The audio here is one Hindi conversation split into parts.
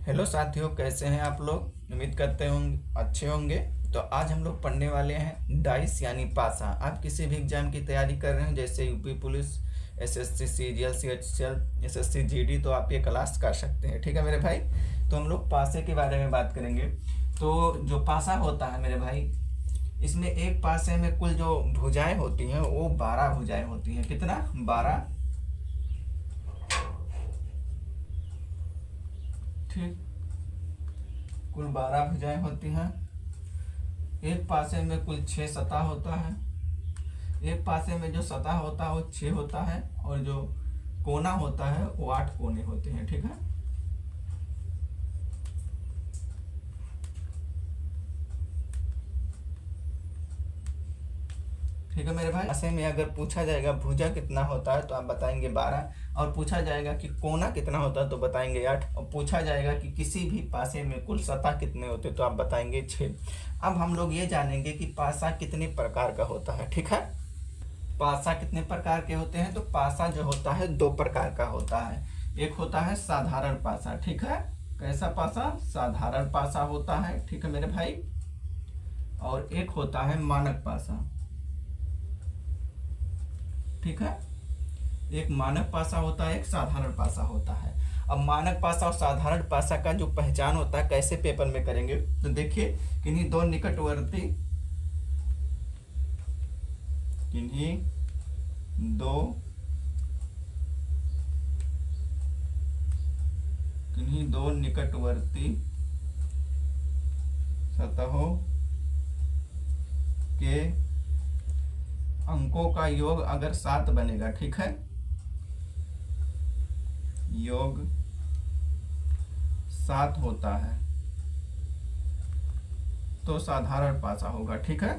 हेलो साथियों, कैसे हैं आप लोग। उम्मीद करते होंगे अच्छे होंगे। तो आज हम लोग पढ़ने वाले हैं डाइस यानी पासा। आप किसी भी एग्जाम की तैयारी कर रहे हैं जैसे UP police, SSC CGL, CHL, SSC GD, तो आप ये क्लास कर सकते हैं। ठीक है मेरे भाई। तो हम लोग पासे के बारे में बात करेंगे। तो जो पासा होता है मेरे भाई, इसमें एक पासे में कुल जो भुजाएं होती हैं वो 12 भुजाएं होती हैं। कितना? 12। ठीक, कुल 12 भुजाएं होती हैं। एक पासे में कुल 6 सतह होता है। एक पासे में जो सतह होता है वो 6 होता है, और जो कोना होता है वो 8 कोने होते हैं। ठीक है। ठीक है मेरे भाई। पासे में अगर पूछा जाएगा भुजा कितना होता है तो आप बताएंगे 12, और पूछा जाएगा कि कोना कितना होता है तो बताएंगे 8, और पूछा जाएगा कि किसी भी पासे में कुल सतह कितने होते तो आप बताएंगे 6। अब हम लोग ये जानेंगे कि पासा कितने प्रकार का होता है। ठीक है। पासा कितने प्रकार के होते हैं? तो पासा जो होता है 2 प्रकार का होता है। एक होता है साधारण पासा। ठीक है। कैसा पासा? साधारण पासा होता है। ठीक है मेरे भाई। और एक होता है मानक पासा। ठीक है। एक मानक पासा होता है, एक साधारण पासा होता है। अब मानक पासा और साधारण पासा का जो पहचान होता है कैसे पेपर में करेंगे, तो देखिए किन्हीं दो निकटवर्ती, किन्हीं दो निकटवर्ती सतहों के अंकों का योग अगर 7 बनेगा। ठीक है। योग 7 होता है तो साधारण पासा होगा। ठीक है।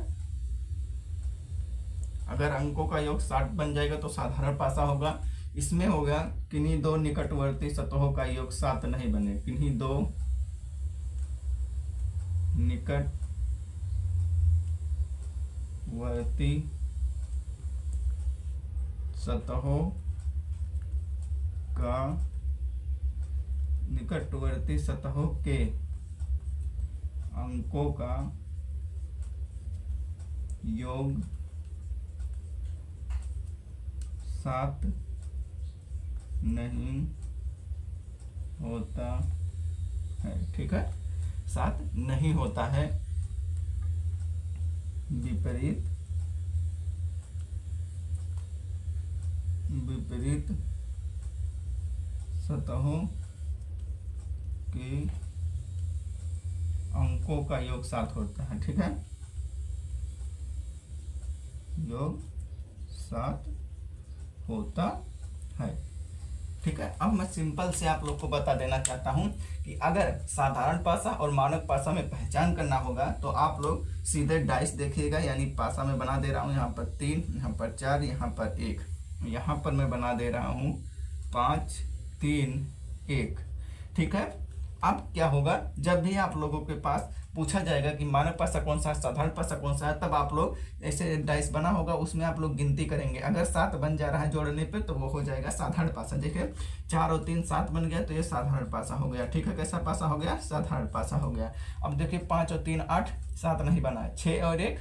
अगर अंकों का योग 7 बन जाएगा तो साधारण पासा होगा। इसमें होगा किन्हीं दो निकटवर्ती सतहों का योग 7 नहीं बने। किन्हीं दो निकटवर्ती सतहों के अंकों का योग 7 नहीं होता है। ठीक है। 7 नहीं होता है। विपरीत सतहों के अंकों का योग 7 होता है। ठीक है। योग 7 होता है। ठीक है। अब मैं सिंपल से आप लोग को बता देना चाहता हूं कि अगर साधारण पासा और मानक पासा में पहचान करना होगा तो आप लोग सीधे डाइस देखिएगा। यानी पासा में बना दे रहा हूं, यहाँ पर 3, यहाँ पर 4, यहाँ पर 1, यहाँ पर मैं बना दे रहा हूं 5, 3, 1। ठीक है। अब क्या होगा, जब भी आप लोगों के पास पूछा जाएगा कि मानक पासा कौन सा है, साधारण पासा कौन सा है, तब आप लोग ऐसे डाइस बना होगा, उसमें आप लोग गिनती करेंगे। अगर 7 बन जा रहा है जोड़ने पे तो वो हो जाएगा साधारण पासा। देखिए 4 और 3 7 बन गया तो ये साधारण पासा हो गया। ठीक है। कैसा पासा हो गया? साधारण पासा हो गया। अब देखिए 5 और 3 8, 7 नहीं बना। 6 और 1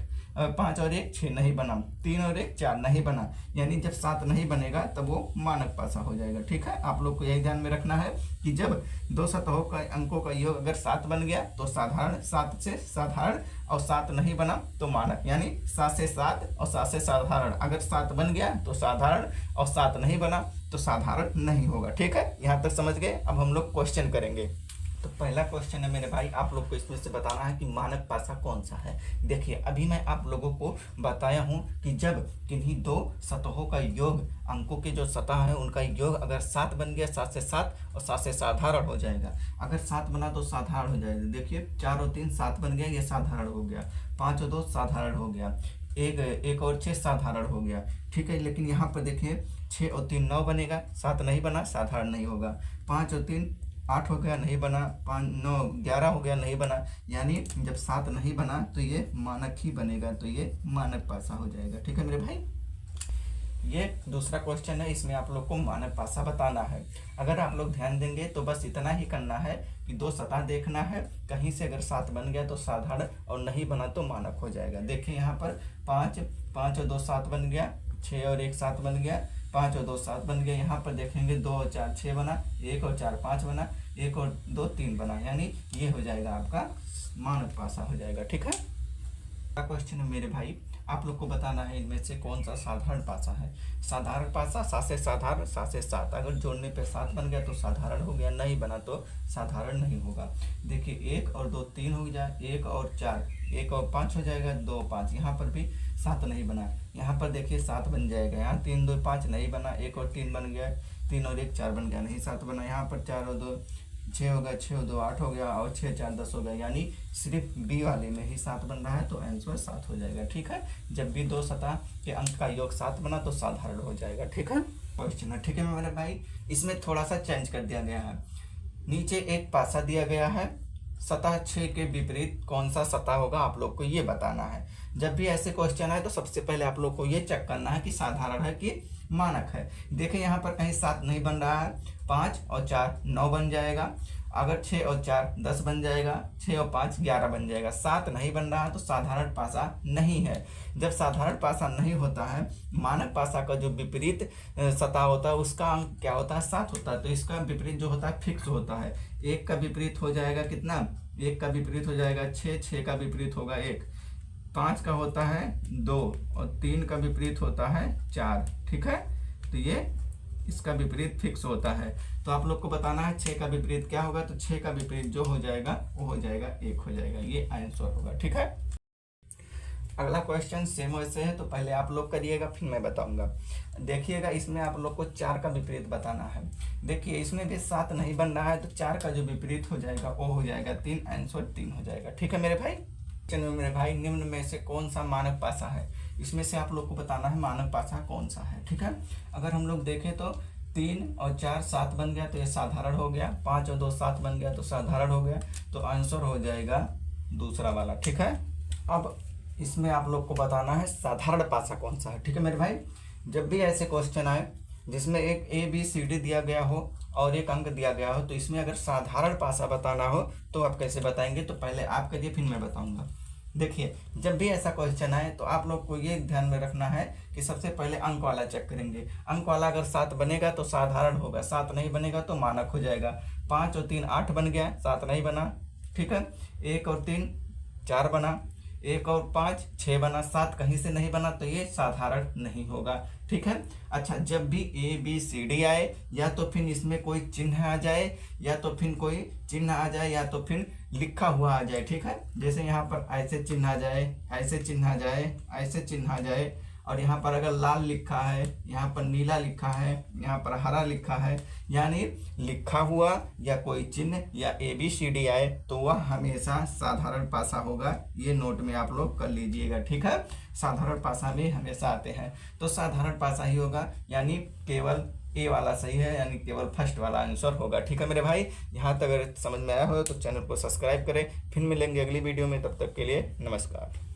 5 और 1 6 नहीं बना। 3 और 1 4 नहीं बना। यानी जब 7 नहीं बनेगा तब वो मानक पासा हो जाएगा। ठीक है। आप लोग को यही ध्यान में रखना है कि जब दो सतहों का अंकों का योग अगर 7 बन गया तो साधारण, 7 से साधारण, और 7 नहीं बना तो मानक। यानी 7 से 7 और 7 से साधारण। अगर 7 बन गया तो साधारण, और 7 नहीं बना तो साधारण नहीं होगा। ठीक है। यहाँ तक समझ गए। अब हम लोग क्वेश्चन करेंगे। तो पहला क्वेश्चन है मेरे भाई, आप लोग को इसमें से बताना है कि मानक पासा कौन सा है। देखिए अभी मैं आप लोगों को बताया हूं कि जब किन्हीं दो सतहों का योग, अंकों के जो सतह है उनका योग अगर 7 बन गया, 7 से 7 और 7 से साधारण हो जाएगा। अगर 7 बना तो साधारण हो जाएगा। देखिए 4 और 3 7 बन गया, ये साधारण हो गया। 5 और 2 साधारण हो गया। एक और 6 साधारण हो गया। ठीक है। लेकिन यहाँ पर देखिए 6 और 3 9 बनेगा, 7 नहीं बना, साधारण नहीं होगा। 5 और 3 8 हो गया, नहीं बना। 5 9 11 हो गया, नहीं बना। यानी जब 7 नहीं बना तो ये मानक ही बनेगा, तो ये मानक पासा हो जाएगा। ठीक है मेरे भाई। ये दूसरा क्वेश्चन है, इसमें आप लोग को मानक पासा बताना है। अगर आप लोग ध्यान देंगे तो बस इतना ही करना है कि दो सतह देखना है, कहीं से अगर 7 बन गया तो साधारण और नहीं बना तो मानक हो जाएगा। देखिए यहाँ पर 5 5 और 2 7 बन गया, 6 और 1 7 बन गया, 5 और 2 7 बन गया। यहाँ पर देखेंगे 2 और 4 6 बना, 1 और 4 5 बना, 1 और 2 3 बना, यानी ये हो जाएगा आपका मानक पासा हो जाएगा। ठीक है, क्वेश्चन है मेरे भाई, आप लोग को बताना है इनमें से कौन सा साधारण पासा है। साधारण पासा 7 से साधारण, 7 से 7, अगर जोड़ने पे 7 बन गया तो साधारण हो गया, नहीं बना तो साधारण नहीं होगा। देखिए 1 और 2 3 हो जाए, 1 और 4 1 और 5 हो जाएगा, 2 5, यहाँ पर भी 7 नहीं बना, यहाँ पर देखिए 7 बन जाएगा, यहाँ 3 2 5 नहीं बना, 1 और 3 बन गया, 3 और 1 4 बन गया, नहीं 7 बना, यहाँ पर 4 और 2 6 हो गया, 6 और 2 8 हो गया, और 6 4 10 हो गया, यानी सिर्फ बी वाले में ही 7 बन रहा है, तो आंसर 7 हो जाएगा। ठीक है, जब भी दो सतह के अंक का योग 7 बना तो साधारण हो जाएगा। ठीक है, क्वेश्चन है। ठीक है मेरे भाई, इसमें थोड़ा सा चेंज कर दिया गया है। नीचे एक पासा दिया गया है, सतह 6 के विपरीत कौन सा सतह होगा आप लोग को ये बताना है। जब भी ऐसे क्वेश्चन आए तो सबसे पहले आप लोग को ये चेक करना है कि साधारण है कि मानक है। देखिए यहाँ पर कहीं 7 नहीं बन रहा है, 5 और 4 9 बन जाएगा, अगर 6 और 4 10 बन जाएगा, 6 और 5 11 बन जाएगा, 7 नहीं बन रहा है तो साधारण पासा नहीं है। जब साधारण पासा नहीं होता है, मानक पासा का जो विपरीत सतह होता है उसका अंक क्या होता है 7 होता है, तो इसका विपरीत जो होता है फिक्स होता है। 1 का विपरीत हो जाएगा कितना, 1 का विपरीत हो जाएगा 6, 6 का विपरीत होगा 1, 5 का होता है 2 और 3 का विपरीत होता है 4। ठीक है, तो ये इसका विपरीत फिक्स होता है। तो आप लोग को बताना है 6 का विपरीत क्या होगा, तो 6 का विपरीत जो हो जाएगा वो हो जाएगा 1 हो जाएगा, ये आंसर होगा। ठीक है, अगला क्वेश्चन सेम वैसे है, तो पहले आप लोग करिएगा फिर मैं बताऊंगा। देखिएगा इसमें आप लोग को 4 का विपरीत बताना है। देखिए इसमें भी 7 नहीं बन रहा है, तो 4 का जो विपरीत हो जाएगा वो हो जाएगा 3, आंसर 3 हो जाएगा। ठीक है मेरे भाई, चलिए मेरे भाई, निम्न में से कौन सा मानक पासा है, इसमें से आप लोग को बताना है मानक पासा कौन सा है। ठीक है, अगर हम लोग देखें तो 3 और 4 7 बन गया तो ये साधारण हो गया, 5 और 2 7 बन गया तो साधारण हो गया, तो आंसर हो जाएगा दूसरा वाला। ठीक है, अब इसमें आप लोग को बताना है साधारण पासा कौन सा है। ठीक है मेरे भाई, जब भी ऐसे क्वेश्चन आए जिसमें एक ABCD दिया गया हो और एक अंक दिया गया हो, तो इसमें अगर साधारण पासा बताना हो तो आप कैसे बताएंगे, तो पहले आप करिए फिर मैं बताऊंगा। देखिए जब भी ऐसा क्वेश्चन आए तो आप लोग को ये ध्यान में रखना है कि सबसे पहले अंक वाला चेक करेंगे। अंक वाला अगर 7 बनेगा तो साधारण होगा, 7 नहीं बनेगा तो मानक हो जाएगा। 5 और 3 8 बन गया, 7 नहीं बना। ठीक है, 1 और 3 4 बना, 1 और 5 6 बना, 7 कहीं से नहीं बना तो ये साधारण नहीं होगा। ठीक है, अच्छा जब भी ABCD आए या तो फिर इसमें कोई चिन्ह आ जाए, या तो फिर कोई चिन्ह आ जाए, या तो फिर लिखा हुआ आ जाए। ठीक है, जैसे यहाँ पर ऐसे चिन्ह आ जाए, ऐसे चिन्ह आ जाए, ऐसे चिन्ह आ जाए, और यहाँ पर अगर लाल लिखा है, यहाँ पर नीला लिखा है, यहाँ पर हरा लिखा है, यानी लिखा हुआ या कोई चिन्ह या ABCD आए तो वह हमेशा साधारण पासा होगा। ये नोट में आप लोग कर लीजिएगा। ठीक है, साधारण पासा में हमेशा आते हैं, तो साधारण पासा ही होगा, यानी केवल A वाला सही है, यानी केवल फर्स्ट वाला आंसर होगा। ठीक है मेरे भाई, यहाँ तक अगर समझ में आया हो तो चैनल को सब्सक्राइब करें। फिर मिलेंगे अगली वीडियो में, तब तक के लिए नमस्कार।